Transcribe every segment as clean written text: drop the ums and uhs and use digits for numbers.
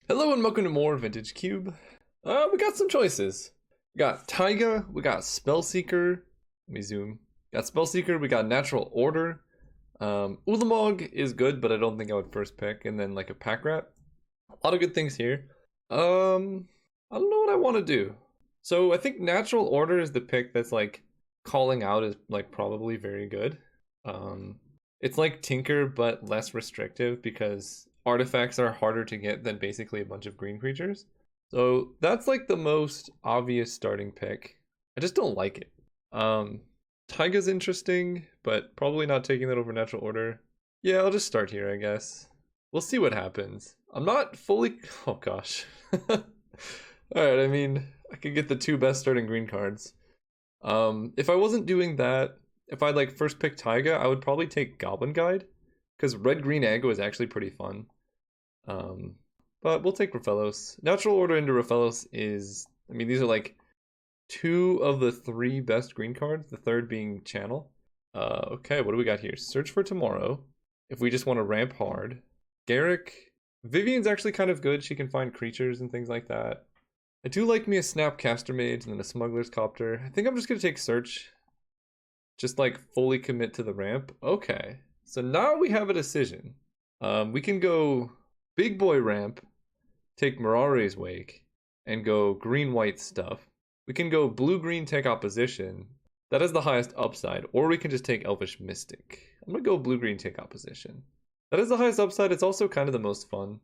Hello and welcome to more Vintage Cube. We got some choices. We got Taiga, we got Spellseeker. Let me zoom. Got Spellseeker, we got Natural Order. Ulamog is good, but I don't think I would first pick. And then like a pack rat. A lot of good things here. I don't know what I want to do. So I think Natural Order is the pick that's like calling out is like probably very good. It's like Tinker but less restrictive because artifacts are harder to get than basically a bunch of green creatures. So that's like the most obvious starting pick. I just don't like it. Taiga's interesting, but probably not taking that over Natural Order. Yeah, I'll just start here, I guess. We'll see what happens. I'm not fully... Oh gosh. Alright, I mean, I could get the two best starting green cards. If I wasn't doing that, if I'd like first pick Taiga, I would probably take Goblin Guide. Because red-green aggro is actually pretty fun. But we'll take Raphaelos. Natural Order into Raphaelos is... I mean, these are like two of the three best green cards, the third being Channel. Okay, what do we got here? Search for Tomorrow. If we just want to ramp hard. Garrick. Vivian's actually kind of good. She can find creatures and things like that. I do like me a Snapcaster Mage and then a Smuggler's Copter. I think I'm just going to take Search. Just like fully commit to the ramp. Okay. So now we have a decision. We can go big boy ramp, take Mirare's Wake, and go green-white stuff. We can go blue-green, take opposition. That is the highest upside. Or we can just take Elvish Mystic. I'm going to go blue-green, take opposition. That is the highest upside. It's also kind of the most fun.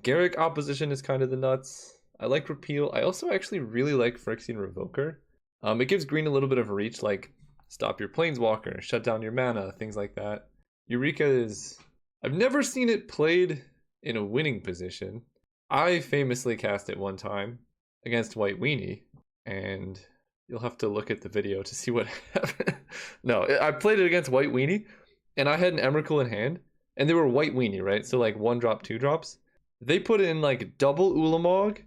Garrick opposition is kind of the nuts. I like Repeal. I also actually really like Phyrexian Revoker. It gives green a little bit of reach, like stop your Planeswalker, shut down your mana, things like that. Eureka is... I've never seen it played in a winning position. I famously cast it one time against White Weenie, and you'll have to look at the video to see what happened. No, I played it against White Weenie, and I had an Emrakul in hand, and they were White Weenie, right? So like 1-drop, 2-drops. They put in like double Ulamog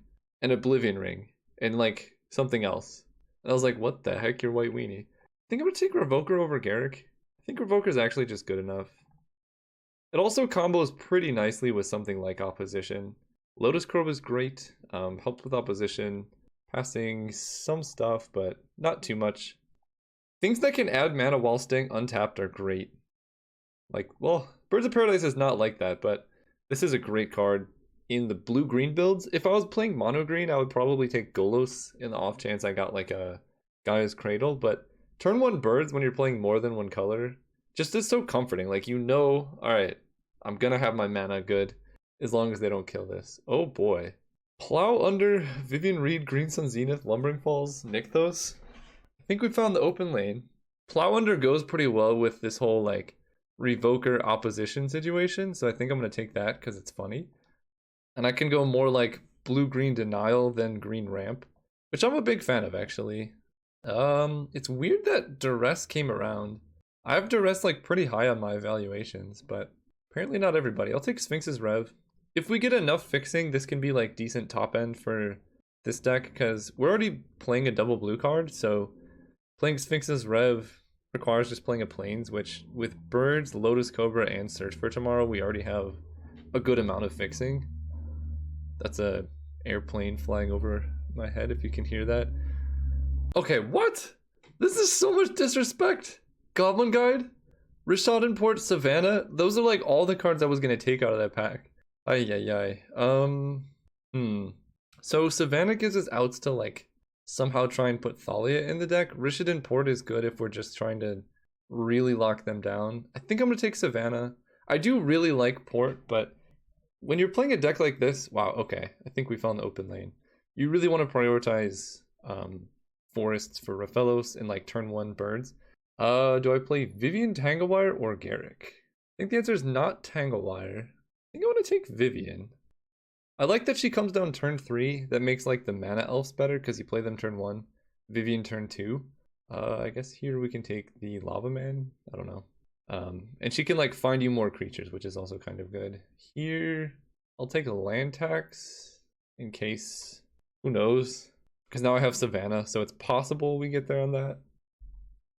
and Oblivion Ring, and like something else. And I was like, what the heck, you're White Weenie. I think I'm going to take Revoker over Garrick. I think Revoker is actually just good enough. It also combos pretty nicely with something like Opposition. Lotus Probe is great, helps with Opposition, passing some stuff, but not too much. Things that can add mana while staying untapped are great. Like, well, Birds of Paradise is not like that, but this is a great card in the blue-green builds. If I was playing mono-green, I would probably take Golos in the off chance I got like a Gaia's Cradle, but turn 1 birds when you're playing more than one color just is so comforting. Like, you know, alright, I'm gonna have my mana good as long as they don't kill this. Oh boy. Plow Under, Vivian Reed, Green Sun Zenith, Lumbering Falls, Nykthos. I think we found the open lane. Plow Under goes pretty well with this whole like Revoker opposition situation, so I think I'm gonna take that because it's funny. And I can go more like blue-green denial than green ramp, which I'm a big fan of actually. It's weird that Duress came around. I have Duress like pretty high on my evaluations, but apparently not everybody. I'll take Sphinx's Rev. If we get enough fixing, this can be like decent top end for this deck because we're already playing a double blue card, so playing Sphinx's Rev requires just playing a Plains, which with Birds, Lotus Cobra, and Search for Tomorrow, we already have a good amount of fixing. That's a airplane flying over my head if you can hear that. Okay, what? This is so much disrespect. Goblin Guide, Rishad Import, Savannah. Those are like all the cards I was gonna take out of that pack. Ay. So Savannah gives us outs to like somehow try and put Thalia in the deck. Rishad Import is good if we're just trying to really lock them down. I think I'm gonna take Savannah. I do really like Port, but when you're playing a deck like this, wow, okay, I think we found the open lane. You really want to prioritize forests for Raphaelos and like turn 1 birds. Do I play Vivian, Tanglewire, or Garrick? I think the answer is not Tanglewire. I think I want to take Vivian. I like that she comes down turn 3. That makes like the mana elves better because you play them turn 1. Vivian turn 2. I guess here we can take the Lava Man. I don't know. And she can like find you more creatures, which is also kind of good. Here, I'll take a land tax in case, who knows? Because now I have Savannah, so it's possible we get there on that.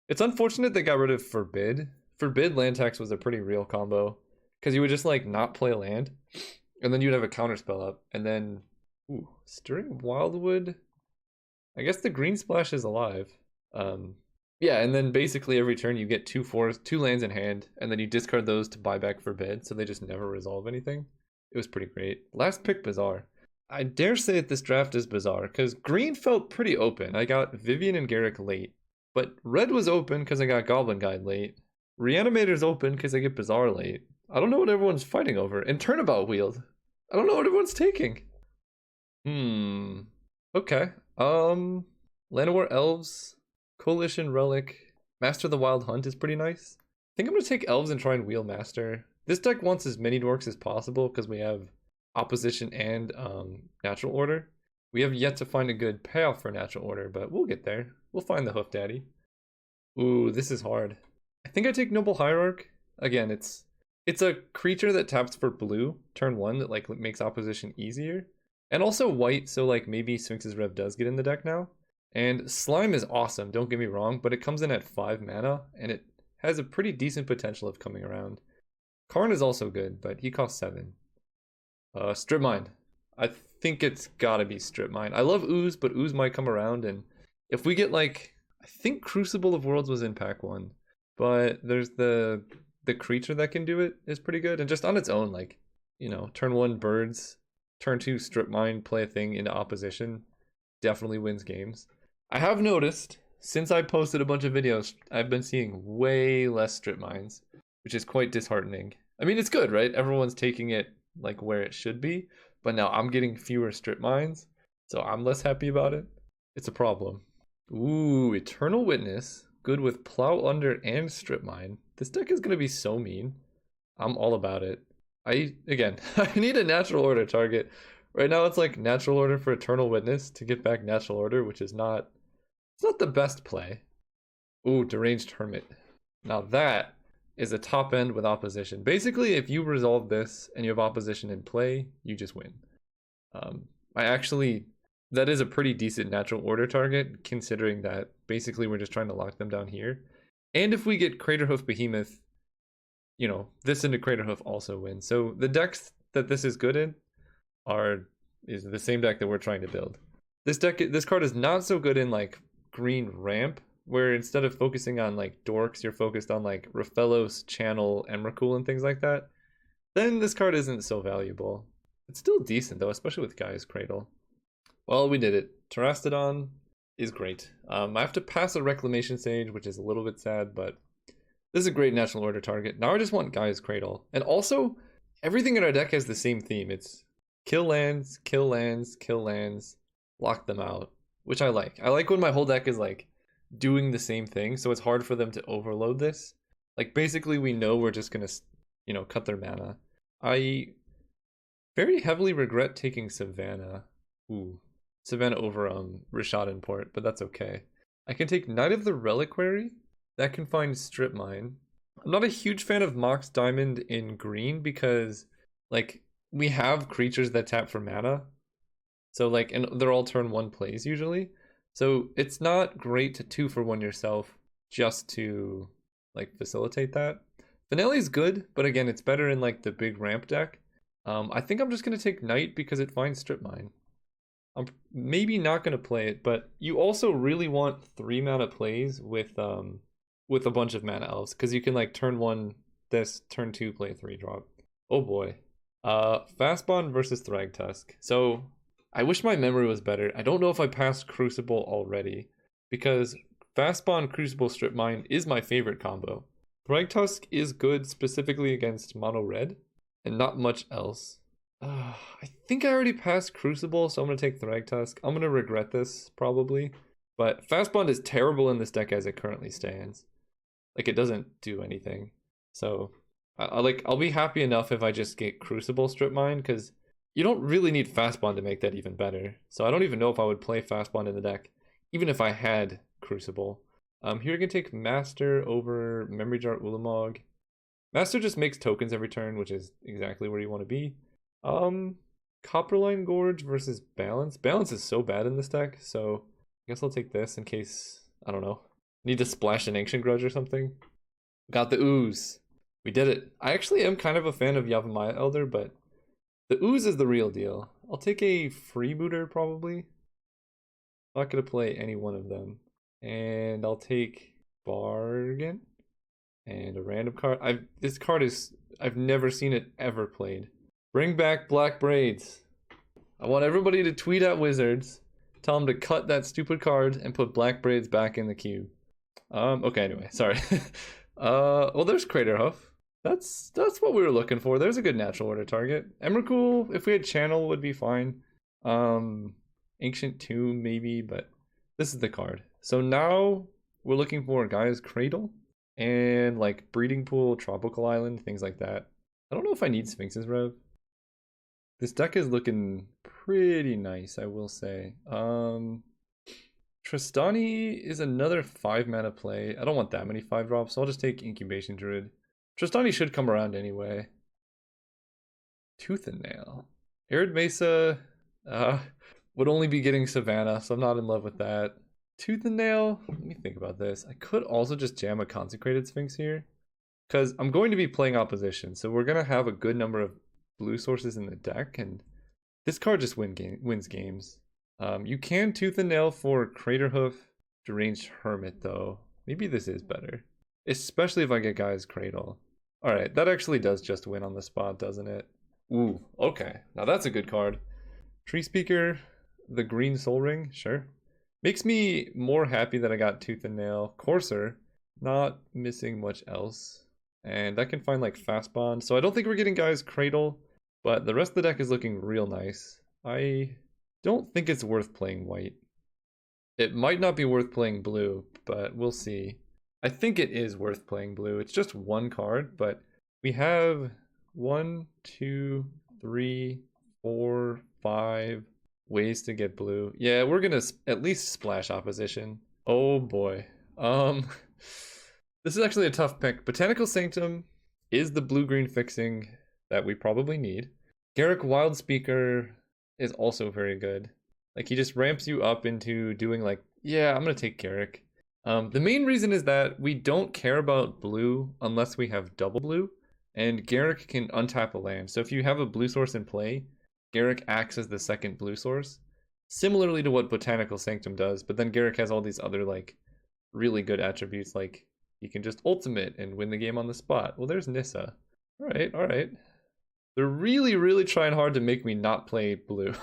It's unfortunate they got rid of Forbid. Forbid land tax was a pretty real combo because you would just like not play land And then you'd have a counter spell up. And then, ooh, Stirring Wildwood. I guess the green splash is alive. Um, yeah, and then basically every turn you get 2 lands in hand, and then you discard those to buy back Forbid, so they just never resolve anything. It was pretty great. Last pick, Bizarre. I dare say that this draft is bizarre, because green felt pretty open. I got Vivian and Garrick late, but red was open because I got Goblin Guide late. Reanimator's open because I get Bizarre late. I don't know what everyone's fighting over. And Turnabout Wield. I don't know what everyone's taking. Okay. Llanowar Elves, Coalition Relic, Master the Wild Hunt is pretty nice. I think I'm gonna take Elves and try and wheel Master. This deck wants as many dorks as possible because we have opposition and natural order. We have yet to find a good payoff for natural order, but we'll get there. We'll find the Hoof Daddy. Ooh, this is hard. I think I take Noble Hierarch. Again, it's a creature that taps for blue turn 1 that like makes opposition easier. And also white, so like maybe Sphinx's Rev does get in the deck now. And Slime is awesome, don't get me wrong, but it comes in at 5 mana, and it has a pretty decent potential of coming around. Karn is also good, but he costs 7. Strip Mine. I think it's gotta be Strip Mine. I love Ooze, but Ooze might come around, and if we get like, I think Crucible of Worlds was in pack 1, but there's the creature that can do it is pretty good, and just on its own, like, you know, turn 1 birds, turn 2 Strip Mine, play a thing into opposition, definitely wins games. I have noticed, since I posted a bunch of videos, I've been seeing way less Strip Mines, which is quite disheartening. I mean, it's good, right? Everyone's taking it like where it should be, but now I'm getting fewer Strip Mines, so I'm less happy about it. It's a problem. Ooh, Eternal Witness, good with Plow Under and Strip Mine. This deck is gonna be so mean. I'm all about it. Again, I need a natural order target. Right now it's like natural order for Eternal Witness to get back natural order, which is not, it's not the best play. Ooh, Deranged Hermit. Now that is a top end with opposition. Basically, if you resolve this and you have opposition in play, you just win. That is a pretty decent natural order target, considering that basically we're just trying to lock them down here. And if we get Craterhoof Behemoth, you know, this into Craterhoof also wins. So the decks that this is good in is the same deck that we're trying to build. This card is not so good in like green ramp, where instead of focusing on like dorks, you're focused on like Raphelos, Channel, Emrakul, and things like that. Then this card isn't so valuable. It's still decent though, especially with Gaia's Cradle. Well, we did it. Terastodon is great. I have to pass a Reclamation Sage, which is a little bit sad, but this is a great natural order target. Now I just want Gaia's Cradle. And also, everything in our deck has the same theme. It's kill lands, kill lands, kill lands, lock them out, which I like. I like when my whole deck is like doing the same thing, so it's hard for them to overload this. Like basically we know we're just gonna, you know, cut their mana. I very heavily regret taking Savannah. Ooh. Savannah over Rishadan Port, but that's okay. I can take Knight of the Reliquary. That can find Strip Mine. I'm not a huge fan of Mox Diamond in green because like we have creatures that tap for mana. So like, and they're all turn 1 plays usually. So it's not great to 2-for-1 yourself just to like facilitate that. Finale is good, but again, it's better in like the big ramp deck. I think I'm just gonna take Knight because it finds Strip Mine. I'm maybe not gonna play it, but you also really want 3 mana plays with a bunch of mana elves, because you can like turn 1 this, turn 2 play 3 drop. Oh boy. Fastbond versus Thragtusk. So I wish my memory was better. I don't know if I passed Crucible already, because Fastbond Crucible Strip Mine is my favorite combo. Thragtusk is good specifically against mono red and not much else. I think I already passed Crucible, so I'm going to take Thragtusk. I'm going to regret this, probably. But Fastbond is terrible in this deck as it currently stands. Like, it doesn't do anything. So, I'll be happy enough if I just get Crucible Strip Mine, because you don't really need Fastbond to make that even better. So I don't even know if I would play Fastbond in the deck, even if I had Crucible. Here you can take Master over Memory Jar Ulamog. Master just makes tokens every turn, which is exactly where you want to be. Copperline Gorge versus Balance. Balance is so bad in this deck, so I guess I'll take this in case, I don't know, need to splash an Ancient Grudge or something. Got the Ooze. We did it. I actually am kind of a fan of Yavimaya Elder, but The ooze is the real deal. I'll take a freebooter probably. Not gonna play any one of them. And I'll take bargain and a random card. This card is I've never seen it ever played. Bring back black braids. I want everybody to tweet at Wizards, tell them to cut that stupid card and put black braids back in the cube. Okay, anyway, sorry. Well, there's Craterhoof. That's what we were looking for. There's a good natural order target. Emrakul, if we had Channel, would be fine. Ancient Tomb, maybe, but this is the card. So now we're looking for Gaia's Cradle and like Breeding Pool, Tropical Island, things like that. I don't know if I need Sphinx's Rev. This deck is looking pretty nice, I will say. Tristani is another 5 mana play. I don't want that many 5-drops, so I'll just take Incubation Druid. Tristani should come around anyway. Tooth and Nail. Arid Mesa would only be getting Savannah, so I'm not in love with that. Tooth and Nail, let me think about this. I could also just jam a Consecrated Sphinx here, because I'm going to be playing opposition, so we're going to have a good number of blue sources in the deck, and this card just wins games. You can Tooth and Nail for Craterhoof, Deranged Hermit, though. Maybe this is better, especially if I get Gaia's Cradle. Alright, that actually does just win on the spot, doesn't it? Ooh, okay. Now that's a good card. Tree Speaker, the Green Soul Ring, sure. Makes me more happy that I got Tooth and Nail. Courser, not missing much else. And I can find like Fast Bond. So I don't think we're getting Gaia's Cradle, but the rest of the deck is looking real nice. I don't think it's worth playing white. It might not be worth playing blue, but we'll see. I think it is worth playing blue. It's just one card, but we have 1, 2, 3, 4, 5 ways to get blue. Yeah, we're gonna at least splash opposition. Oh boy. This is actually a tough pick. Botanical Sanctum is the blue-green fixing that we probably need. Garruk Wildspeaker is also very good. Like, he just ramps you up into doing like, yeah, I'm gonna take Garruk. The main reason is that we don't care about blue unless we have double blue, and Garruk can untap a land. So if you have a blue source in play, Garruk acts as the second blue source, similarly to what Botanical Sanctum does, but then Garruk has all these other like really good attributes, like you can just ultimate and win the game on the spot. Well, there's Nissa. Alright, alright. They're really, really trying hard to make me not play blue.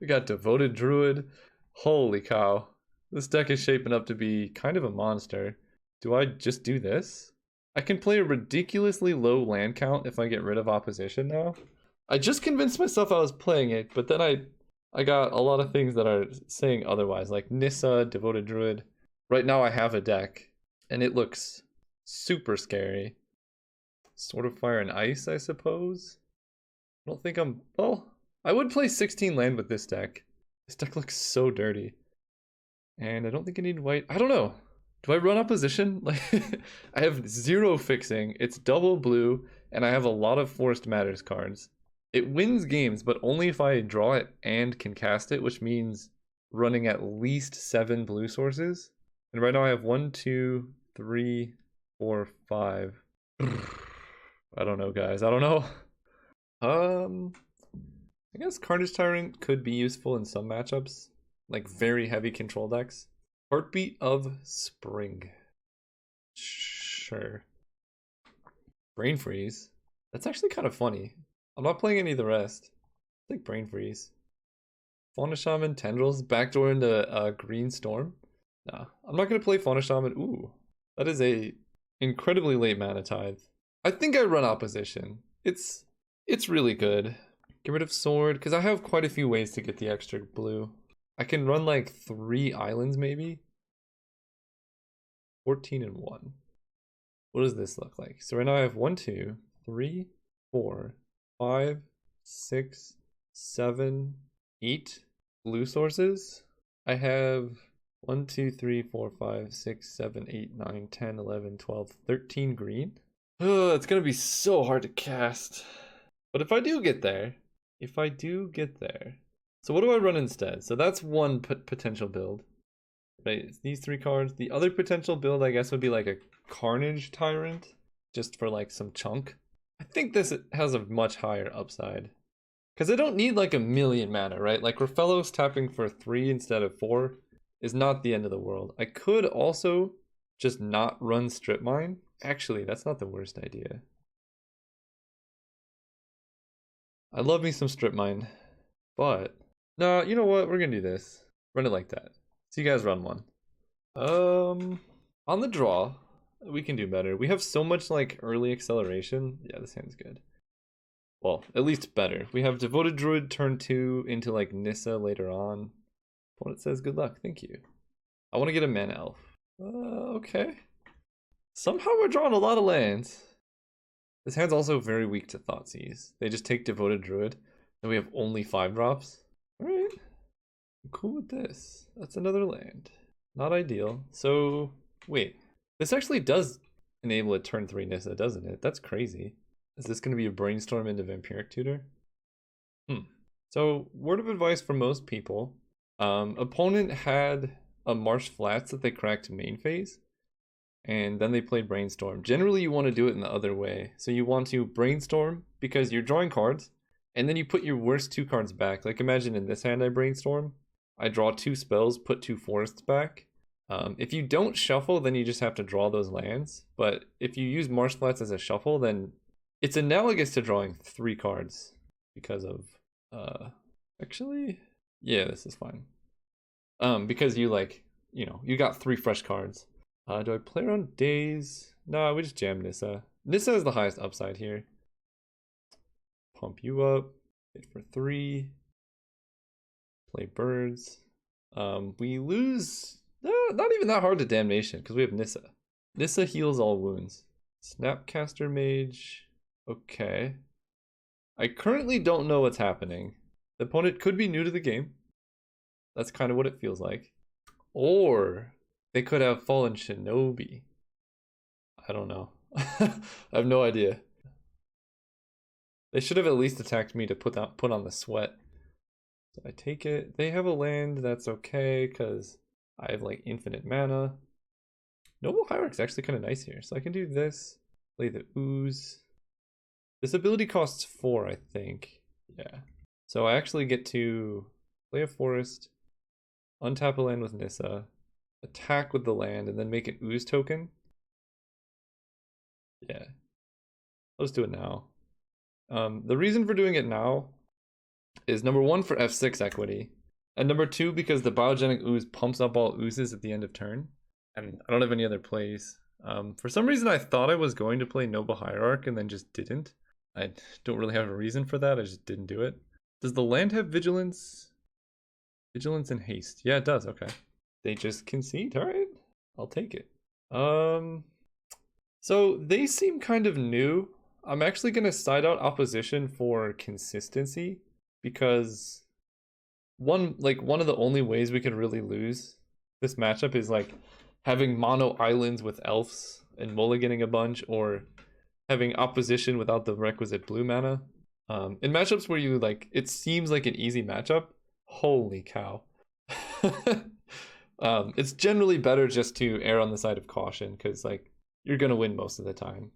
We got Devoted Druid. Holy cow. This deck is shaping up to be kind of a monster. Do I just do this? I can play a ridiculously low land count if I get rid of opposition now. I just convinced myself I was playing it, but then I got a lot of things that are saying otherwise, like Nissa, Devoted Druid. Right now I have a deck, and it looks super scary. Sword of Fire and Ice, I suppose? I don't think I'm... Well, I would play 16 land with this deck. This deck looks so dirty. And I don't think I need white. I don't know. Do I run opposition? Like, I have 0 fixing. It's double blue, and I have a lot of Forest Matters cards. It wins games, but only if I draw it and can cast it, which means running at least 7 blue sources. And right now I have 1, 2, 3, 4, 5. I don't know, guys. I don't know. I guess Carnage Tyrant could be useful in some matchups, like very heavy control decks. Heartbeat of Spring. Sure. Brain Freeze. That's actually kind of funny. I'm not playing any of the rest. I think Brain Freeze. Fauna Shaman, Tendrils, backdoor into Green Storm. Nah, I'm not gonna play Fauna Shaman. Ooh, that is a incredibly late mana tithe. I think I run opposition. It's really good. Get rid of Sword, because I have quite a few ways to get the extra blue. I can run like 3 islands maybe. 14 and 1. What does this look like? So right now I have 1, 2, 3, 4, 5, 6, 7, 8 blue sources. I have 1, 2, 3, 4, 5, 6, 7, 8, 9, 10, 11, 12, 13 green. Oh, it's gonna be so hard to cast. But if I do get there, so what do I run instead? So that's one potential build. Right, it's these 3 cards. The other potential build, I guess, would be like a Carnage Tyrant, just for like some chunk. I think this has a much higher upside. Because I don't need like a million mana, right? Like Rafellos tapping for 3 instead of 4 is not the end of the world. I could also just not run Strip Mine. Actually, that's not the worst idea. I love me some Strip Mine. But, no, you know what? We're gonna do this. Run it like that. So you guys run one. On the draw, we can do better. We have so much like early acceleration. Yeah, this hand's good. Well, at least better. We have Devoted Druid turn 2 into like Nissa later on. Opponent says good luck, thank you. I want to get a mana elf. Okay. Somehow we're drawing a lot of lands. This hand's also very weak to Thoughtseize. They just take Devoted Druid, and we have only 5 drops. Alright. I'm cool with this. That's another land. Not ideal. So, wait. This actually does enable a turn 3 Nissa, doesn't it? That's crazy. Is this going to be a brainstorm into Vampiric Tutor? So, word of advice for most people. Opponent had a Marsh Flats that they cracked main phase. And then they played Brainstorm. Generally, you want to do it in the other way. So you want to Brainstorm because you're drawing cards. And then you put your worst 2 cards back. Like imagine in this hand I Brainstorm. I draw 2 spells, put 2 forests back. If you don't shuffle, then you just have to draw those lands. But if you use Marsh Flats as a shuffle, then it's analogous to drawing 3 cards. Because of... actually... Yeah, this is fine. Because you like... You know, you got 3 fresh cards. Do I play around days? Nah, we just jam Nissa. Nissa is the highest upside here. Pump you up. Hit for 3. Play birds. We lose... not even that hard to Damnation, because we have Nissa. Nissa heals all wounds. Snapcaster Mage. Okay. I currently don't know what's happening. The opponent could be new to the game. That's kind of what it feels like. Or... they could have fallen Shinobi. I don't know. I have no idea. They should have at least attacked me to put on the sweat. So I take it. They have a land that's okay because I have like infinite mana. Noble Hierarch's actually kind of nice here. So I can do this. Play the Ooze. This ability costs 4, I think. Yeah. So I actually get to play a forest, untap a land with Nissa, attack with the land, and then make an Ooze token. Yeah. Let's do it now. The reason for doing it now is number 1 for F6 equity, and number 2 because the Biogenic Ooze pumps up all oozes at the end of turn, and I don't have any other plays. For some reason I thought I was going to play Noble Hierarch and then just didn't. I don't really have a reason for that, I just didn't do it. Does the land have Vigilance? Vigilance and Haste. Yeah, it does, okay. They just concede, alright. I'll take it. So they seem kind of new. I'm actually gonna side out opposition for consistency because one of the only ways we could really lose this matchup is like having mono islands with elves and mulliganing a bunch, or having opposition without the requisite blue mana. In matchups where you like it seems like an easy matchup, holy cow. It's generally better just to err on the side of caution because like you're gonna win most of the time.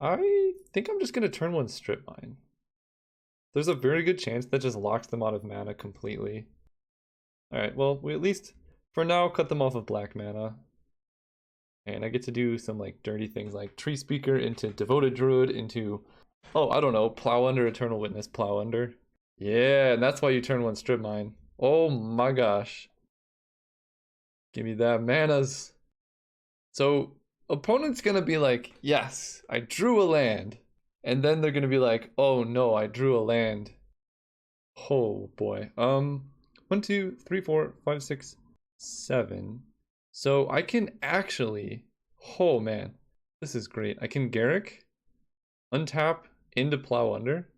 I think I'm just gonna turn 1 Strip Mine. There's a very good chance that just locks them out of mana completely. Alright, well, we at least for now cut them off of black mana. And I get to do some like dirty things like Tree Speaker into Devoted Druid into, oh, I don't know, Plow Under, Eternal Witness, Plow Under. Yeah, and that's why you turn 1 Strip Mine. Oh my gosh. Give me that manas. So opponent's gonna be like, yes, I drew a land. And then they're gonna be like, oh no, I drew a land. Oh boy. 1, 2, 3, 4, 5, 6, 7. So I can actually, oh man, this is great. I can Garrick, untap into Plow Under.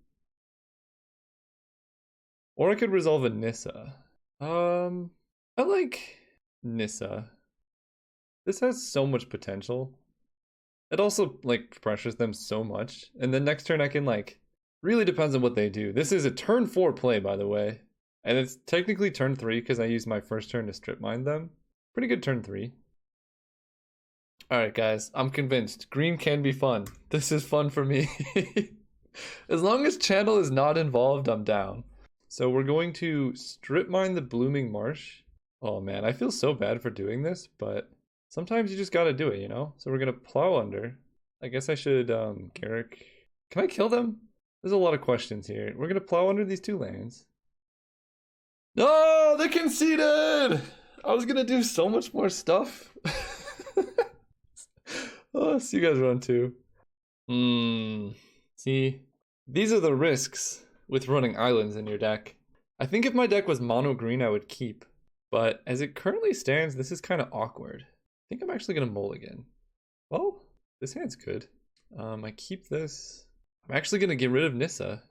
Or I could resolve a Nissa. I like Nissa. This has so much potential. It also like pressures them so much. And then next turn I can like, really depends on what they do. This is a turn 4 play, by the way. And it's technically turn 3 because I used my first turn to Strip Mine them. Pretty good turn 3. Alright guys, I'm convinced. Green can be fun. This is fun for me. As long as channel is not involved, I'm down. So we're going to strip mine the blooming marsh. Oh man, I feel so bad for doing this, but sometimes you just gotta do it, you know? So we're gonna plow under. I guess I should, Garrick. Can I kill them? There's a lot of questions here. We're gonna plow under these two lands. No, they conceded! I was gonna do so much more stuff. Oh, see you guys run too. See, these are the risks with running islands in your deck. I think if my deck was mono green, I would keep. But as it currently stands, this is kind of awkward. I think I'm actually gonna mulligan. Well, this hand's good. I keep this. I'm actually gonna get rid of Nissa.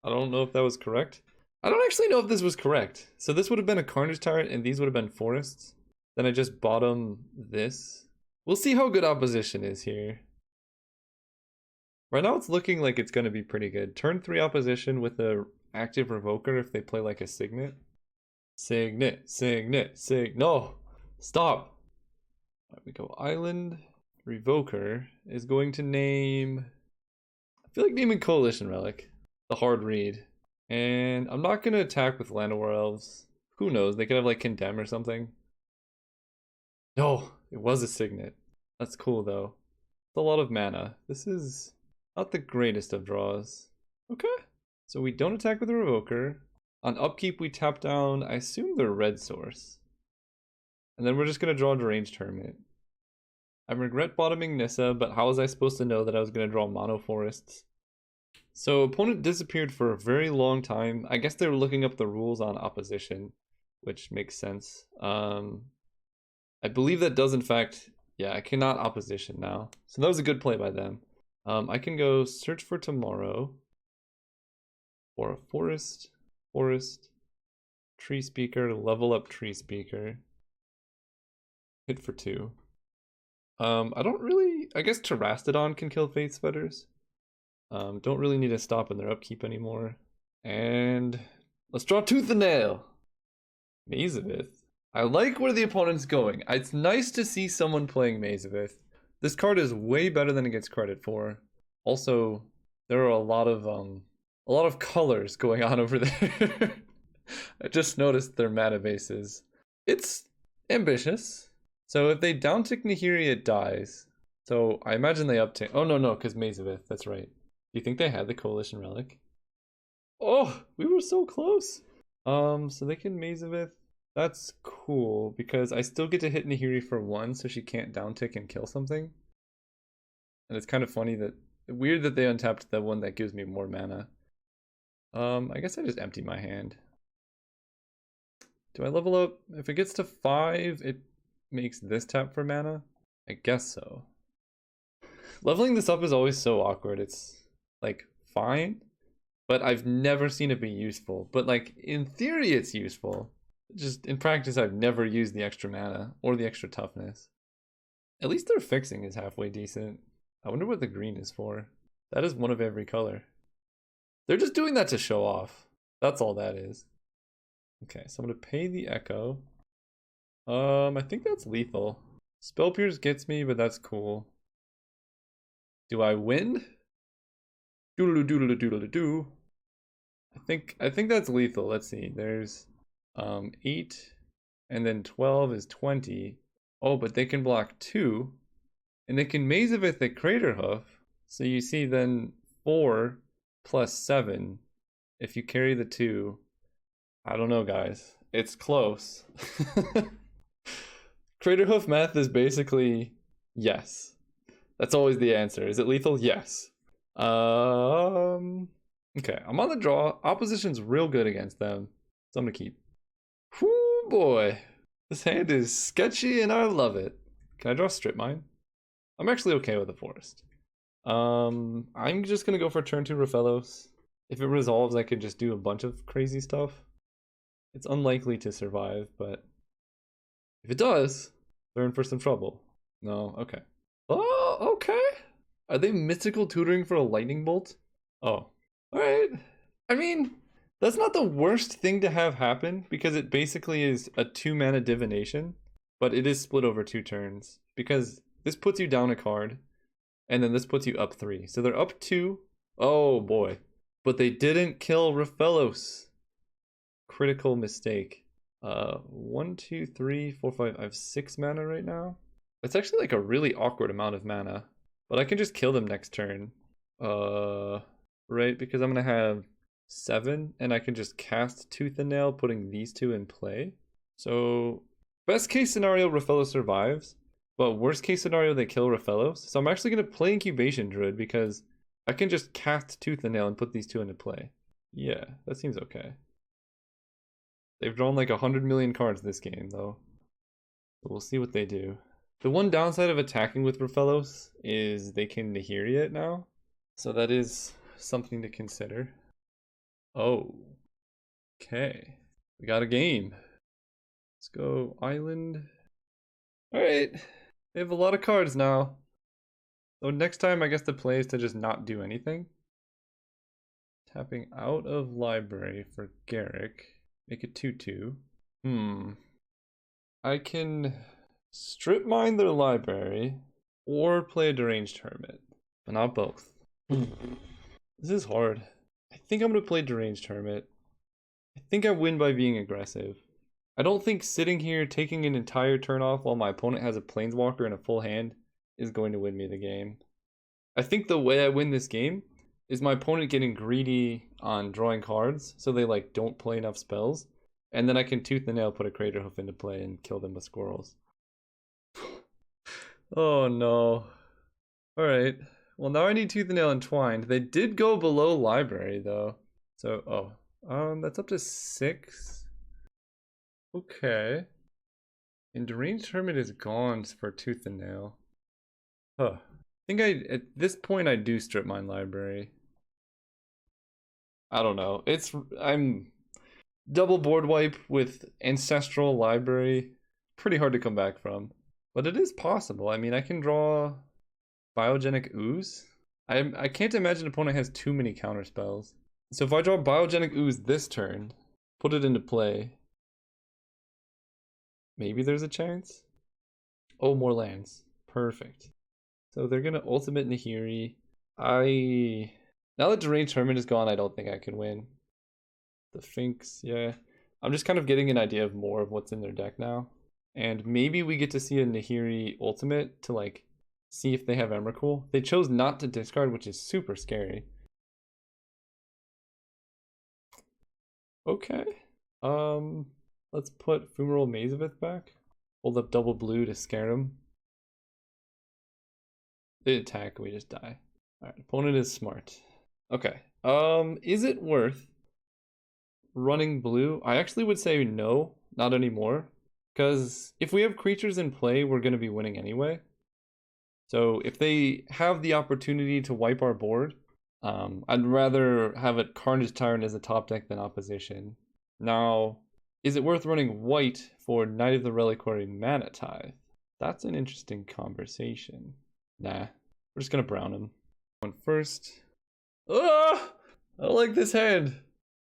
I don't know if that was correct. I don't actually know if this was correct. So this would have been a Carnage Tyrant and these would have been forests. Then I just bottom this. We'll see how good opposition is here. Right now it's looking like it's going to be pretty good. Turn 3 opposition with a active Revoker if they play like a Signet. Signet, Signet, no! Stop! Alright, we go Island. Revoker is going to name... I feel like naming Coalition Relic. The hard read. And I'm not going to attack with Llanowar Elves. Who knows, they could have like Condemn or something. No, it was a Signet. That's cool though. It's a lot of mana. This is not the greatest of draws. Okay. So we don't attack with a Revoker. On upkeep we tap down, I assume the red source. And then we're just going to draw a Deranged Hermit. I regret bottoming Nissa, but how was I supposed to know that I was going to draw mono forests? So opponent disappeared for a very long time. I guess they were looking up the rules on opposition, which makes sense. I believe that does in fact, yeah, I cannot opposition now. So that was a good play by them. I can go search for tomorrow. For a forest, tree speaker, level up tree speaker. Hit for 2. I don't really, I guess Terastodon can kill Faith's Fetters. Don't really need to stop in their upkeep anymore. And let's draw Tooth and Nail. Mazavith. I like where the opponent's going. It's nice to see someone playing Mazavith. This card is way better than it gets credit for. Also, there are a lot of colors going on over there. I just noticed their mana bases. It's ambitious. So if they downtick Nahiri, it dies. So I imagine they uptick. Oh no, because Mazavith, that's right. Do you think they had the Coalition Relic? Oh, we were so close. So they can Mazavith. That's cool because I still get to hit Nahiri for 1, so she can't downtick and kill something. And it's kind of funny that weird that they untapped the one that gives me more mana. I guess I just empty my hand. Do I level up? If it gets to 5, it makes this tap for mana? I guess so. Leveling this up is always so awkward. It's like fine, but I've never seen it be useful. But like in theory it's useful. Just in practice I've never used the extra mana or the extra toughness. At least their fixing is halfway decent. I wonder what the green is for. That is one of every color. They're just doing that to show off. That's all that is. Okay, so I'm gonna pay the Echo. I think that's lethal. Spell Pierce gets me, but that's cool. Do I win? Doodle doodle doodle doo. I think that's lethal. Let's see. There's 8 and then 12 is 20. Oh, but they can block 2. And they can Mazavith at Crater Hoof. So you see then 4 plus 7. If you carry the 2. I don't know, guys. It's close. Crater Hoof math is basically yes. That's always the answer. Is it lethal? Yes. Okay, I'm on the draw. Opposition's real good against them. So I'm gonna keep. Whoo boy. This hand is sketchy and I love it. Can I draw Strip Mine? I'm actually okay with the forest. I'm just gonna go for turn 2 Raphaelos. If it resolves, I could just do a bunch of crazy stuff. It's unlikely to survive, but if it does, they're in for some trouble. No, okay. Oh, okay. Are they mystical tutoring for a lightning bolt? Oh, alright. I mean, that's not the worst thing to have happen because it basically is a 2 mana divination. but it is split over 2 turns because this puts you down a card, and then this puts you up 3. So they're up 2. Oh boy. But they didn't kill Raphelos. Critical mistake. 1, 2, 3, 4, 5. I have 6 mana right now. It's actually like a really awkward amount of mana. But I can just kill them next turn. Right, because I'm gonna have 7, and I can just cast Tooth and Nail, putting these 2 in play. So, best case scenario, Raphelos survives. But worst case scenario, they kill Raphelos. So I'm actually gonna play Incubation Druid because I can just cast Tooth and Nail and put these 2 into play. Yeah, that seems okay. They've drawn like 100 million cards this game, though. So we'll see what they do. The one downside of attacking with Raphelos is they can Nahiri it now. So that is something to consider. Oh. Okay. We got a game. Let's go Island. Alright. They have a lot of cards now. So next time I guess the play is to just not do anything. Tapping out of library for Garrick. Make it 2/2. I can strip mine their library or play a Deranged Hermit, but not both. This is hard. I think I'm gonna play Deranged Hermit. I think I win by being aggressive. I don't think sitting here taking an entire turn off while my opponent has a Planeswalker and a full hand is going to win me the game. I think the way I win this game is my opponent getting greedy on drawing cards, so they like don't play enough spells, and then I can Tooth and Nail, put a Craterhoof into play, and kill them with squirrels. Oh no. Alright. Well, now I need Tooth and Nail Entwined. They did go below library though. So that's up to 6. Okay. And Deranged Hermit is gone for Tooth and Nail. Huh. I think at this point I do strip mine library. I don't know. I'm double board wipe with Ancestral Library. Pretty hard to come back from. But it is possible. I mean, I can draw Biogenic Ooze. I can't imagine an opponent has too many counter spells. So if I draw Biogenic Ooze this turn, put it into play, maybe there's a chance? Oh, more lands. Perfect. So they're gonna Ultimate Nahiri. Now that Deranged Hermit is gone, I don't think I can win. The Finks, yeah. I'm just kind of getting an idea of more of what's in their deck now. And maybe we get to see a Nahiri Ultimate to like see if they have Emrakul. They chose not to discard, which is super scary. Okay. Let's put Fumarole Mazavith back. Hold up double blue to scare him. They attack, we just die. Alright, opponent is smart. Okay. Is it worth running blue? I actually would say no, not anymore. Because if we have creatures in play, we're going to be winning anyway. So if they have the opportunity to wipe our board, I'd rather have it Carnage Tyrant as a top deck than opposition. Now, is it worth running white for Knight of the Reliquary Mana Tithe? That's an interesting conversation. Nah, we're just gonna brown him. One first. Ah! I don't like this hand.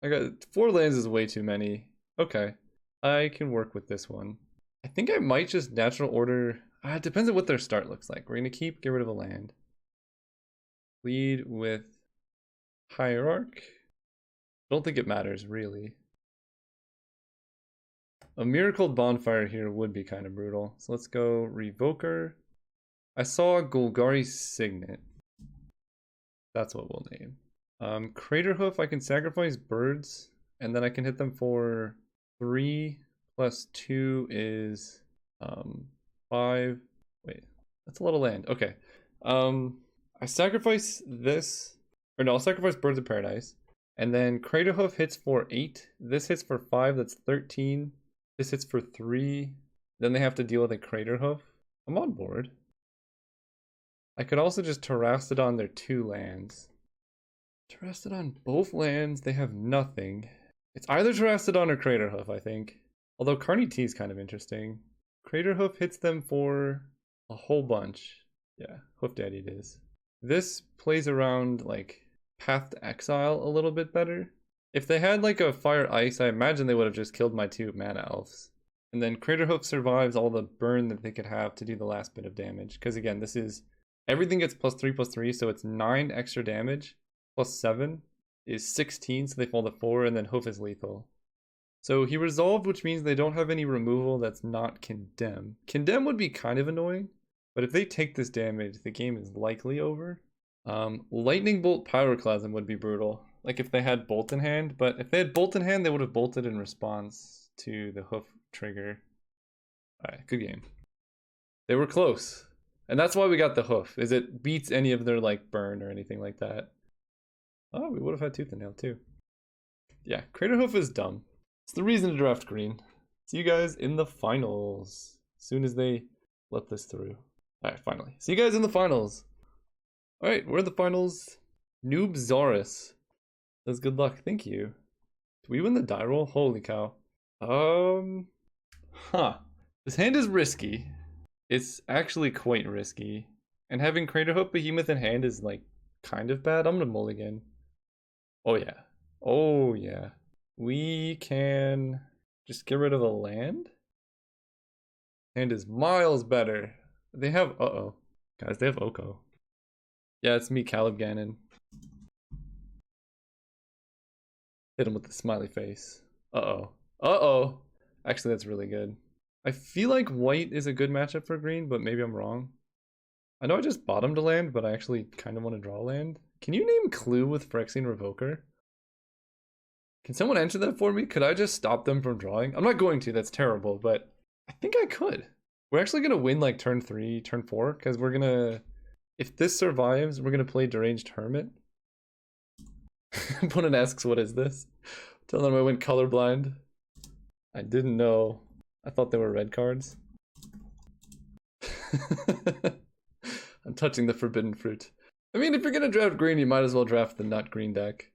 I got 4 lands is way too many. Okay, I can work with this one. I think I might just natural order. It depends on what their start looks like. We're gonna get rid of a land. Lead with Hierarch. I don't think it matters really. A Miracle Bonfire here would be kind of brutal. So let's go Revoker. I saw Golgari Signet. That's what we'll name. Craterhoof, I can sacrifice birds, and then I can hit them for 3 plus 2 is 5. Wait, that's a lot of land. Okay. I sacrifice this, or no, I'll sacrifice Birds of Paradise, and then Craterhoof hits for 8. This hits for 5, that's 13. This hits for 3. Then they have to deal with a Craterhoof. I'm on board. I could also just Terrastodon their 2 lands. Terrastodon both lands, they have nothing. It's either Terrastodon or Craterhoof, I think. Although Carney T is kind of interesting. Craterhoof hits them for a whole bunch. Yeah, Hoof Daddy it is. This plays around like Path to Exile a little bit better. If they had like a Fire Ice, I imagine they would have just killed my 2 mana elves. And then Crater Hoof survives all the burn that they could have to do the last bit of damage. Because again, this is everything gets +3/+3, so it's 9 extra damage plus 7 is 16, so they fall to 4, and then Hoof is lethal. So he resolved, which means they don't have any removal that's not Condemn. Condemn would be kind of annoying, but if they take this damage, the game is likely over. Lightning Bolt Pyroclasm would be brutal. Like if they had Bolt in hand, but if they had Bolt in hand, they would have bolted in response to the Hoof trigger. Alright, good game. They were close. And that's why we got the Hoof, is it beats any of their like burn or anything like that. Oh, we would have had Tooth and Nail too. Yeah, Crater Hoof is dumb. It's the reason to draft green. See you guys in the finals. As soon as they let this through. Alright, finally. See you guys in the finals. Alright, we're in the finals. Noobzaurus says good luck. Thank you. Do we win the die roll? Holy cow. This hand is risky. It's actually quite risky. And having Crater Hoof Behemoth in hand is like kind of bad. I'm gonna mulligan. Oh yeah. Oh yeah. We can just get rid of a land. Hand is miles better. They have guys, they have Oko. Yeah, it's me, Caleb Gannon. Hit him with the smiley face. Actually, that's really good. I feel like white is a good matchup for green, but maybe I'm wrong. I know I just bottomed a land, but I actually kind of want to draw a land. Can you name Clue with Phyrexian Revoker? Can someone answer that for me? Could I just stop them from drawing? I'm not going to, that's terrible, but I think I could. We're actually going to win like turn 3, turn 4, because we're going to... If this survives, we're going to play Deranged Hermit. Opponent asks, what is this? Tell them I went colorblind. I didn't know. I thought they were red cards. I'm touching the forbidden fruit. I mean, if you're going to draft green, you might as well draft the not green deck.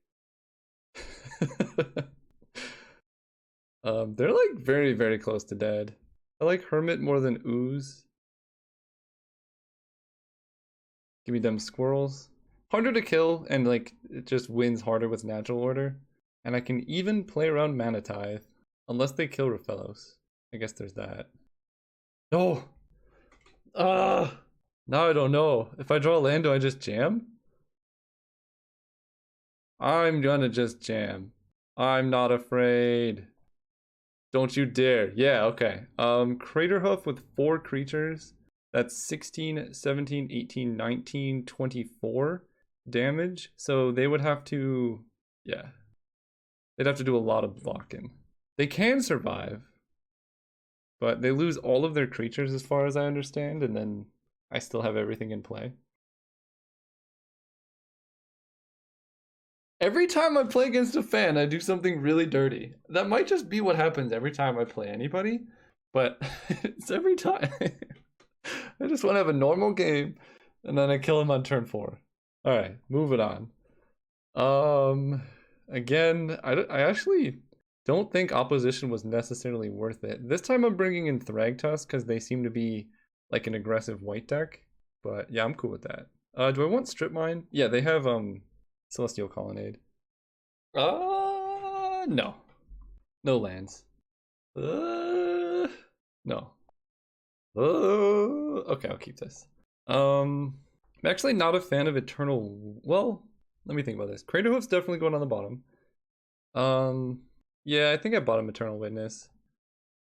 They're like very, very close to dead. I like Hermit more than Ooze. Give me them squirrels. Harder to kill, and like it just wins harder with natural order. And I can even play around Mana Tithe. Unless they kill Raphelos. I guess there's that. No! Now I don't know. If I draw a land, do I just jam? I'm gonna just jam. I'm not afraid. Don't you dare. Yeah, okay. Crater Hoof with 4 creatures. That's 16, 17, 18, 19, 24 damage. So they would have to, yeah. They'd have to do a lot of blocking. They can survive, but they lose all of their creatures as far as I understand, and then I still have everything in play. Every time I play against a fan, I do something really dirty. That might just be what happens every time I play anybody, but it's every time. I just want to have a normal game, and then I kill him on turn 4. Alright, moving on. Again, I actually don't think opposition was necessarily worth it. This time I'm bringing in Thragtusk because they seem to be like an aggressive white deck. But yeah, I'm cool with that. Do I want Strip Mine? Yeah, they have Celestial Colonnade. No. No lands. No. Okay, I'll keep this. I'm actually not a fan of Eternal... Well, let me think about this. Crater Hoof's definitely going on the bottom. Yeah, I think I bottom Eternal Witness.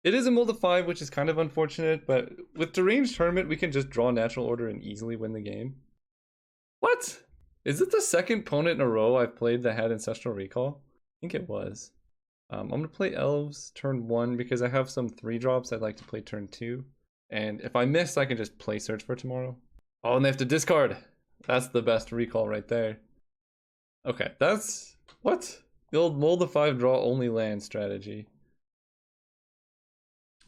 It is a mold of 5, which is kind of unfortunate, but with Deranged Hermit, we can just draw Natural Order and easily win the game. What? Is it the second opponent in a row I've played that had Ancestral Recall? I think it was. I'm going to play Elves turn 1 because I have some 3-drops I'd like to play turn 2. And if I miss, I can just play Search for Tomorrow. Oh, and they have to discard. That's the best recall right there. Okay, that's... What? The old mold of 5 draw only land strategy.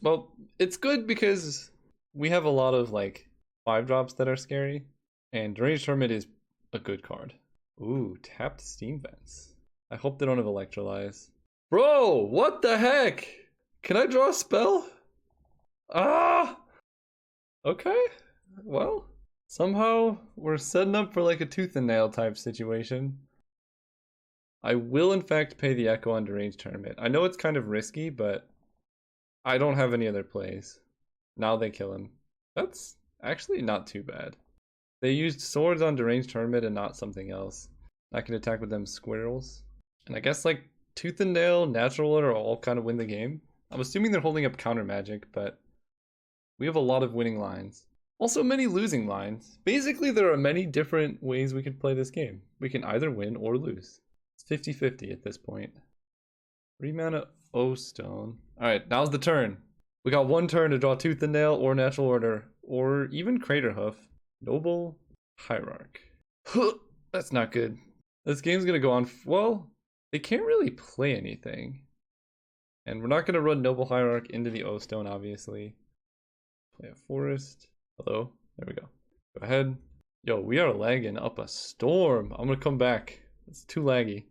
Well, it's good because we have a lot of like 5-drops that are scary. And Deranged Hermit is a good card. Ooh, tapped Steam Vents. I hope they don't have Electrolyze. Bro, what the heck? Can I draw a spell? Ah! Okay, well, somehow we're setting up for like a Tooth and Nail type situation. I will in fact pay the Echo on Deranged Tournament. I know it's kind of risky, but I don't have any other plays. Now they kill him. That's actually not too bad. They used swords on deranged hermit and not something else. I can attack with them squirrels. And I guess like tooth and nail, natural order all kind of win the game. I'm assuming they're holding up counter magic, but we have a lot of winning lines. Also many losing lines. Basically there are many different ways we can play this game. We can either win or lose. It's 50-50 at this point. 3 mana O Stone. Alright, now's the turn. We got one turn to draw Tooth and Nail or Natural Order, or even Crater Hoof. Noble Hierarch. That's not good. This game's gonna go on. Well, they can't really play anything. And we're not gonna run Noble Hierarch into the O Stone, obviously. Play a Forest. Hello? There we go. Go ahead. Yo, we are lagging up a storm. I'm gonna come back. It's too laggy.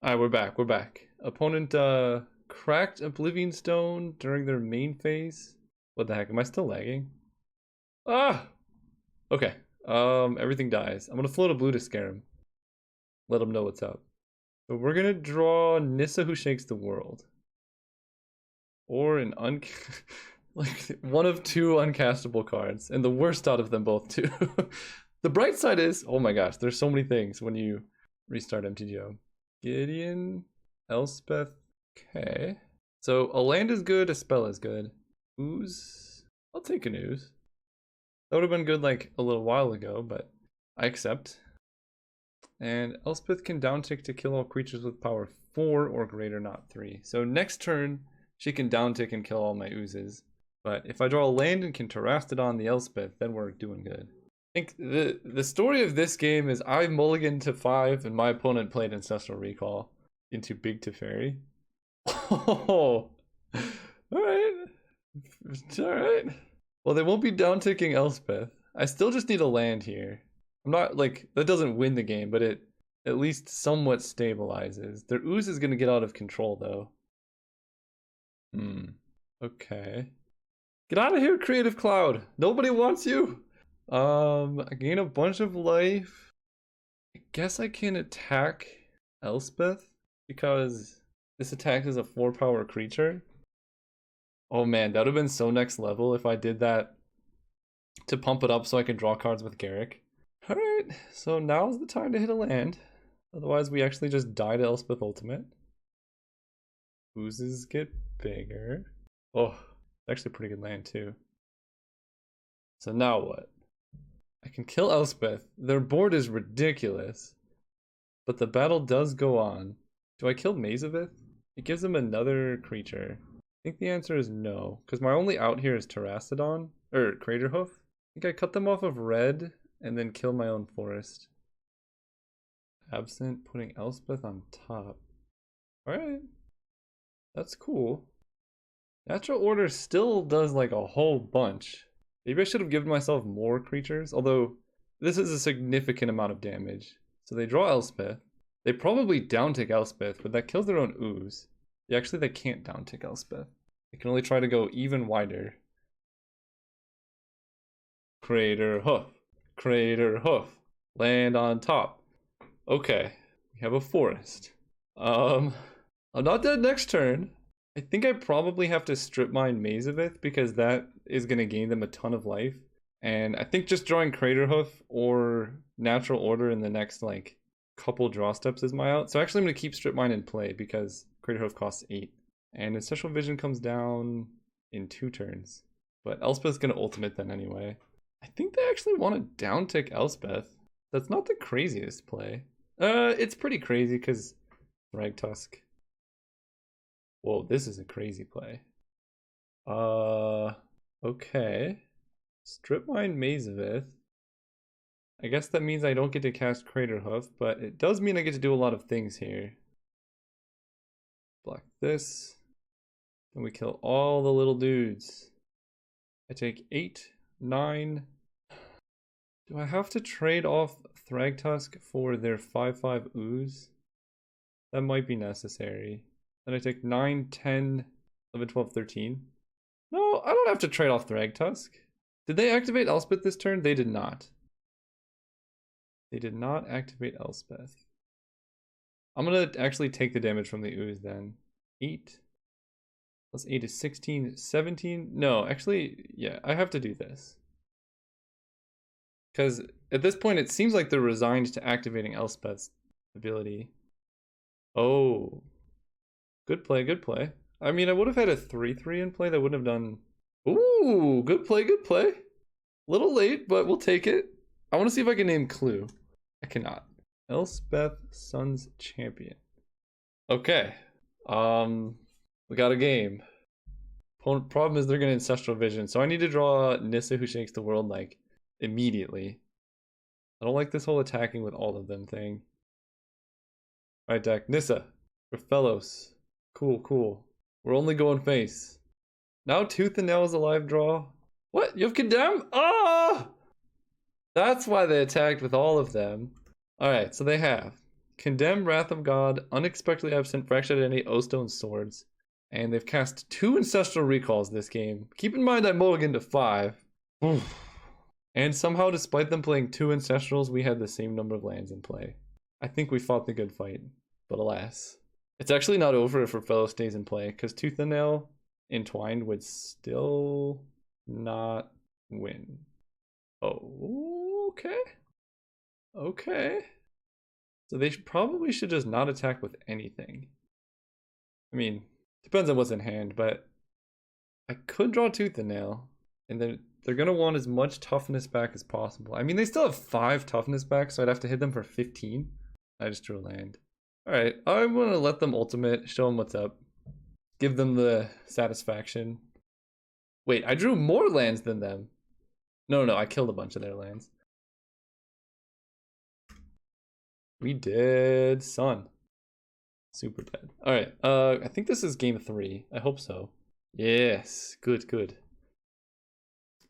Alright, we're back. We're back. Opponent cracked Oblivion Stone during their main phase. What the heck? Am I still lagging? Ah! Okay. Everything dies. I'm gonna float a blue to scare him. Let him know what's up. So we're gonna draw Nissa Who Shakes the World. Or an like one of two uncastable cards. And the worst out of them both too. The bright side is, oh my gosh, there's so many things when you restart MTGO. Gideon, Elspeth, okay. So a land is good, a spell is good. Ooze, I'll take an ooze. That would have been good like a little while ago, but I accept. And Elspeth can downtick to kill all creatures with power 4 or greater, not 3. So next turn, she can downtick and kill all my oozes. But if I draw a land and can Terastodon the Elspeth, then we're doing good. I think the story of this game is I mulliganed to 5 and my opponent played Ancestral Recall into Big Teferi. Oh, alright. Alright. Well, they won't be downticking Elspeth. I still just need a land here. I'm not like, that doesn't win the game, but it at least somewhat stabilizes. Their ooze is going to get out of control though. Okay. Get out of here, Creative Cloud. Nobody wants you. I gain a bunch of life. I guess I can attack Elspeth because this attack is a 4-power creature. Oh man, that would have been so next level if I did that to pump it up so I can draw cards with Garrick. Alright, so now's the time to hit a land. Otherwise we actually just die to Elspeth Ultimate. Oozes get bigger. Oh, actually a pretty good land too. So now what? I can kill Elspeth. Their board is ridiculous. But the battle does go on. Do I kill Mazavith? It gives them another creature. I think the answer is no, because my only out here is Terastodon, or Craterhoof. I think I cut them off of red and then kill my own forest. Absent, putting Elspeth on top. Alright. That's cool. Natural Order still does like a whole bunch. Maybe I should have given myself more creatures, although this is a significant amount of damage. So they draw Elspeth. They probably downtick Elspeth, but that kills their own ooze. Yeah, actually, they can't downtick Elspeth. They can only try to go even wider. Crater Hoof. Crater Hoof. Land on top. Okay, we have a forest. I'm not dead next turn. I think I probably have to strip mine Mazavith because that is going to gain them a ton of life. And I think just drawing Craterhoof or Natural Order in the next like couple draw steps is my out. So actually I'm going to keep strip mine in play because Craterhoof costs 8. And Ancestral Vision comes down in 2 turns. But Elspeth's going to ultimate then anyway. I think they actually want to downtick Elspeth. That's not the craziest play. It's pretty crazy because Ragtusk. Whoa, this is a crazy play. Okay. Strip mine Mazavith. I guess that means I don't get to cast Craterhoof, but it does mean I get to do a lot of things here. Block this. And we kill all the little dudes. I take 8, 9. Do I have to trade off Thragtusk for their 5/5 ooze? That might be necessary. Then I take 9, 10, 11, 12, 13. No, I don't have to trade off Thragtusk. Did they activate Elspeth this turn? They did not. They did not activate Elspeth. I'm gonna actually take the damage from the ooze then. 8, Plus 8 is 16, 17. No, actually, yeah, I have to do this. Because at this point, it seems like they're resigned to activating Elspeth's ability. Oh. Good play, good play. I mean, I would have had a 3-3 in play that wouldn't have done... Ooh, good play, good play. Little late, but we'll take it. I want to see if I can name Clue. I cannot. Elspeth, Sun's Champion. Okay. We got a game. Problem is they're going to Ancestral Vision, so I need to draw Nissa who shakes the world, like, immediately. I don't like this whole attacking with all of them thing. Alright, deck. Nissa. We're fellows. Cool, cool. We're only going face. Now Tooth and Nail is a live draw. What? You have Condemn? Ah! That's why they attacked with all of them. Alright, so they have Condemn, Wrath of God, Unexpectedly Absent, Fractured Identity, O-Stone Swords. And they've cast 2 Ancestral Recalls this game. Keep in mind I mulliganed to 5. Oof. And somehow, despite them playing 2 Ancestrals, we had the same number of lands in play. I think we fought the good fight, but alas. It's actually not over if Fellow stays in play, because Tooth and Nail Entwined would still not win. Oh, okay. Okay. So they probably should just not attack with anything. I mean, depends on what's in hand, but I could draw Tooth and Nail, and then they're going to want as much toughness back as possible. I mean, they still have 5 toughness back, so I'd have to hit them for 15. I just drew a land. Alright, I'm going to let them ultimate, show them what's up. Give them the satisfaction. Wait, I drew more lands than them. No, I killed a bunch of their lands. We did Sun. Super dead. Alright, I think this is game 3. I hope so. Yes, good, good.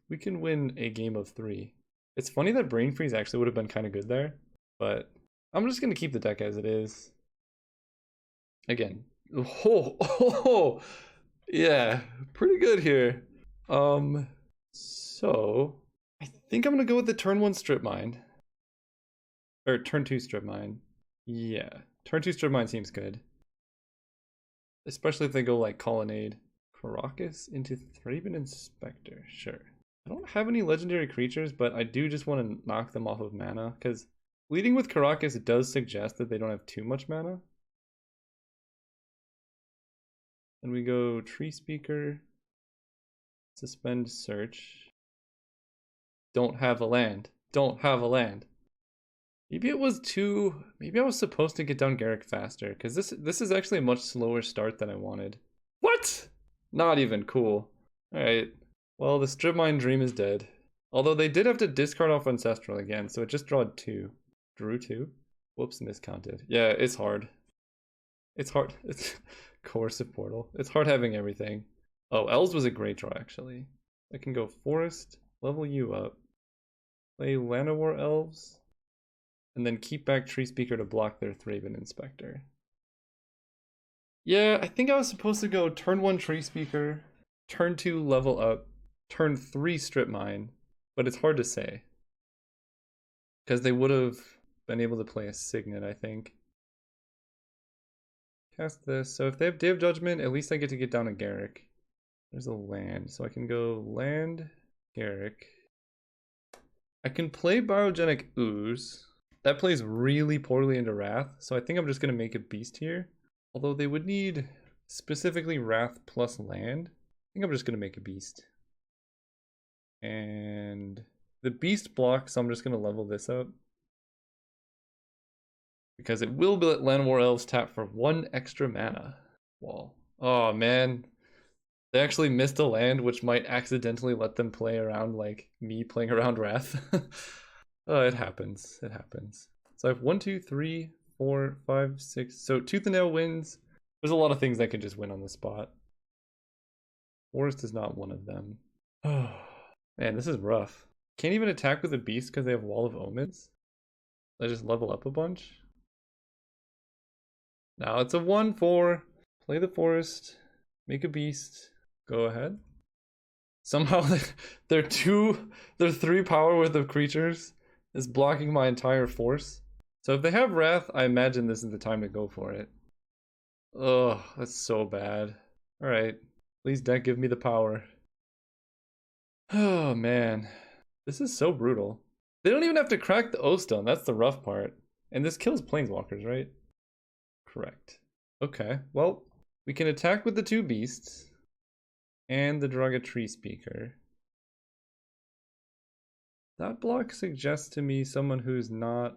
We can win a game of 3. It's funny that Brain Freeze actually would have been kind of good there, but I'm just going to keep the deck as it is. Again. Oh, yeah, pretty good here. So I think I'm going to go with the turn 1 Strip Mine. Or turn 2 Strip Mine. Yeah, turn 2 Strip Mine seems good. Especially if they go like Colonnade. Caracas into Thraben Inspector, sure. I don't have any legendary creatures, but I do just want to knock them off of mana, because leading with Caracas does suggest that they don't have too much mana. And we go Tree Speaker, Suspend Search. Don't have a land. Don't have a land. Maybe it was too... Maybe I was supposed to get down Garrick faster, because this is actually a much slower start than I wanted. What? Not even cool. Alright. Well, the Strip Mine Dream is dead. Although they did have to discard off Ancestral again, so it just drawed 2. Drew 2? Whoops, miscounted. Yeah, it's hard. It's hard. It's Coercive Portal. It's hard having everything. Oh, Elves was a great draw, actually. I can go Forest, level you up, play Llanowar Elves, and then keep back Tree Speaker to block their Thraben Inspector. Yeah, I think I was supposed to go turn 1 Tree Speaker, turn 2 level up, turn 3 Strip Mine, but it's hard to say. Because they would have been able to play a Signet, I think. Cast this, so if they have Day of Judgment, at least I get to get down a Garrick. There's a land, so I can go land, Garrick. I can play Biogenic Ooze. That plays really poorly into Wrath, so I think I'm just going to make a Beast here. Although they would need specifically Wrath plus land. I think I'm just going to make a Beast. And the Beast blocks, so I'm just going to level this up. Because it will let Llanowar Elves tap for 1 extra mana wall. Oh man. They actually missed a land, which might accidentally let them play around like me playing around Wrath. Oh, it happens. It happens. So I have 1, 2, 3, 4, 5, 6. So Tooth and Nail wins. There's a lot of things that could just win on the spot. Forest is not one of them. Oh, man, this is rough. Can't even attack with a Beast because they have Wall of Omens. I just level up a bunch. Now it's a 1-4. Play the Forest. Make a Beast. Go ahead. Somehow their 3 power worth of creatures is blocking my entire force. So if they have Wrath, I imagine this is the time to go for it. Ugh, that's so bad. Alright. Please, deck, give me the power. Oh, man. This is so brutal. They don't even have to crack the O-Stone. That's the rough part. And this kills Planeswalkers, right? Correct. Okay, well, we can attack with the 2 beasts and the Draga Tree Speaker. That block suggests to me someone who's not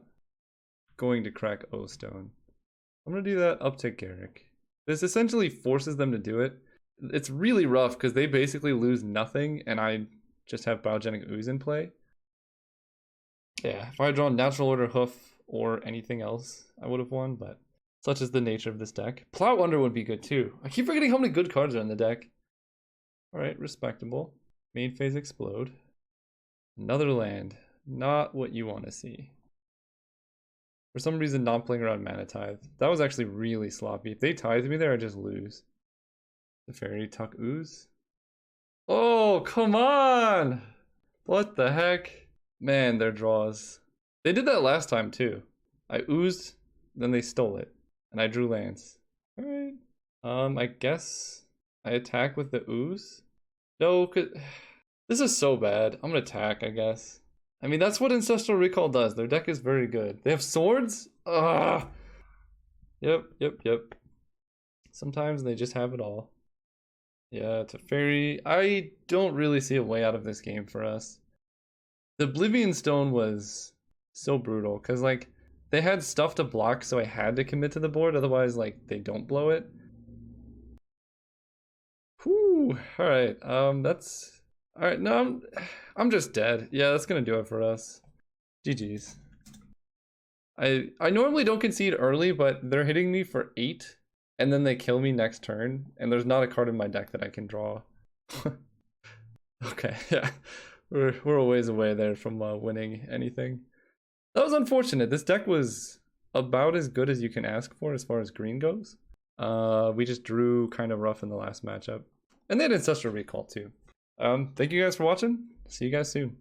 going to crack O-Stone. I'm going to do that up to Garrick. This essentially forces them to do it. It's really rough because they basically lose nothing and I just have Biogenic Ooze in play. Yeah, if I had drawn Natural Order Hoof or anything else, I would have won, but such is the nature of this deck. Plow Under would be good too. I keep forgetting how many good cards are in the deck. Alright, respectable. Main phase Explode. Another land. Not what you want to see. For some reason, not playing around Mana Tithe. That was actually really sloppy. If they tithe me there, I just lose. The Fairy Tuck Ooze. Oh, come on! What the heck? Man, their draws. They did that last time too. I oozed, then they stole it. And I drew lands. Alright. I guess I attack with the ooze? No, this is so bad. I'm gonna attack, I guess. I mean, that's what Ancestral Recall does. Their deck is very good. They have swords? Ugh. Yep. Sometimes they just have it all. Yeah, Teferi. I don't really see a way out of this game for us. The Oblivion Stone was so brutal because, like, they had stuff to block, so I had to commit to the board. Otherwise, like, they don't blow it. Whew. All right. That's all right. No, I'm just dead. Yeah, that's gonna do it for us. GG's. I normally don't concede early, but they're hitting me for 8, and then they kill me next turn, and there's not a card in my deck that I can draw. Okay, yeah, we're a ways away there from winning anything. That was unfortunate. This deck was about as good as you can ask for as far as green goes. We just drew kind of rough in the last matchup, and they had Ancestral Recall too. Thank you guys for watching. See you guys soon.